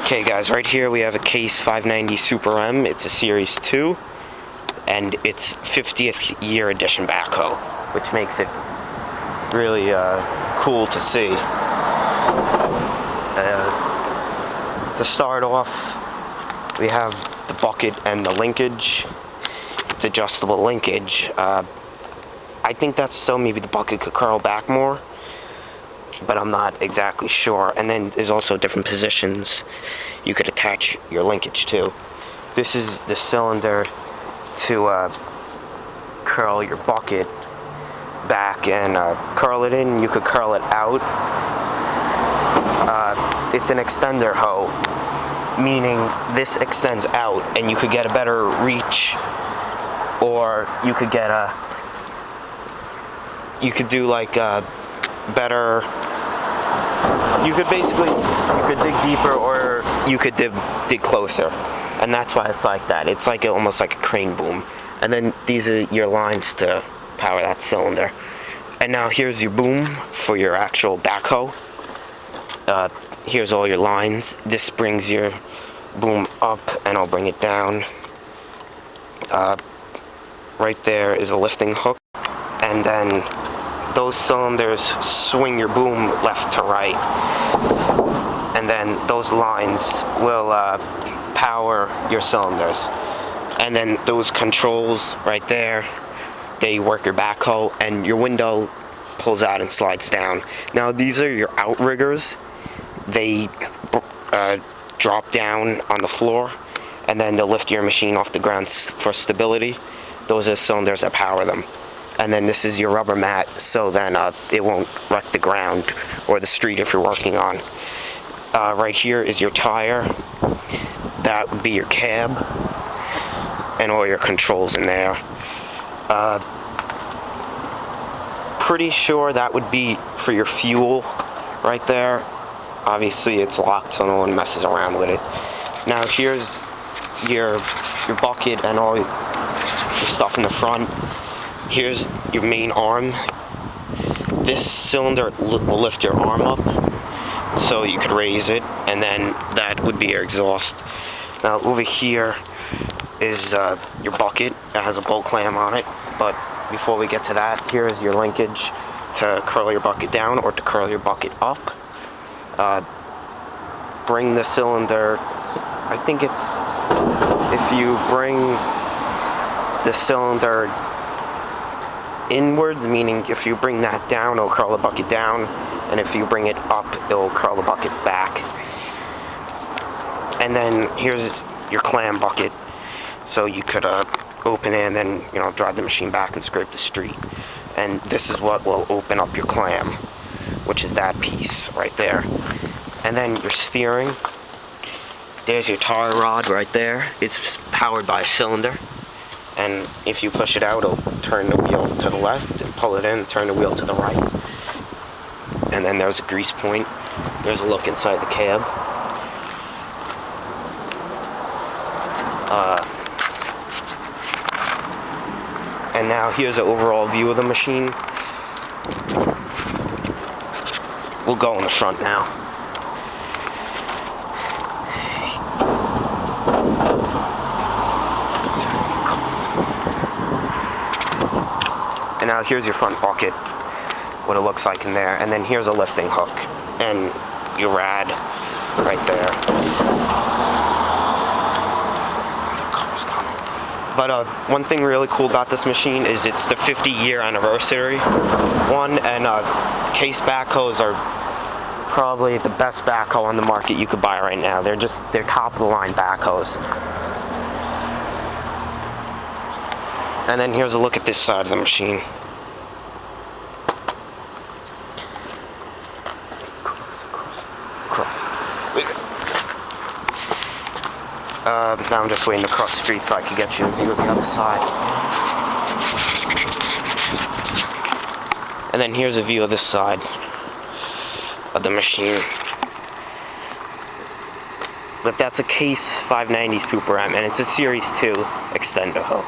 Okay guys, right here we have a Case 590 Super M. It's a Series 2, and it's 50th year edition backhoe, which makes it really cool to see. To start off, we have the bucket and the linkage. It's adjustable linkage. I think that's so maybe the bucket could curl back more, but I'm not exactly sure. And then there's also different positions you could attach your linkage to. This is the cylinder to curl your bucket back and curl it in. You could curl it out. It's an extender hoe, meaning this extends out and you could get a better reach, or you could get you could do like better, you could dig deeper, or you could dig closer, and that's why it's like that. It's like almost like a crane boom. And then these are your lines to power that cylinder. And now here's your boom for your actual backhoe. Here's all your lines. This brings your boom up, and I'll bring it down. Right there is a lifting hook, and then those cylinders swing your boom left to right, and then those lines will power your cylinders. And then those controls right there, they work your backhoe, and your window pulls out and slides down. Now these are your outriggers. They drop down on the floor, and then they'll lift your machine off the ground for stability. Those are cylinders that power them. And then this is your rubber mat, so then it won't wreck the ground or the street if you're working on. Right here is your tire. That would be your cab, and all your controls in there. Pretty sure that would be for your fuel right there. Obviously it's locked, so no one messes around with it. Now here's your bucket and all your stuff in the front. Here's your main arm. This cylinder will lift your arm up, so you could raise it, and then that would be your exhaust. Now over here is your bucket that has a bolt clamp on it, but before we get to that, here's your linkage to curl your bucket down or to curl your bucket up. Bring the cylinder, I think it's, if you bring the cylinder inward, meaning if you bring that down, it'll curl the bucket down, and if you bring it up, it'll curl the bucket back. And then here's your clam bucket, so you could open it and then drive the machine back and scrape the street. And this is what will open up your clam, which is that piece right there. And then your steering, there's your tire rod right there. It's powered by a cylinder, and if you push it out, it'll turn the wheel to the left, and pull it in and turn the wheel to the right. And then there's a grease point. There's a look inside the cab. And now here's an overall view of the machine. We'll go in the front now. And now here's your front bucket, what it looks like in there. And then here's a lifting hook and your rad right there. But one thing really cool about this machine is it's the 50-year anniversary one, and Case backhoes are probably the best backhoe on the market you could buy right now. They're top of the line backhoes. And then here's a look at this side of the machine. Cross. Now I'm just waiting to cross the street so I can get you a view of the other side. And then here's a view of this side of the machine. But that's a Case 590 Super M, and it's a Series 2 extender hoe.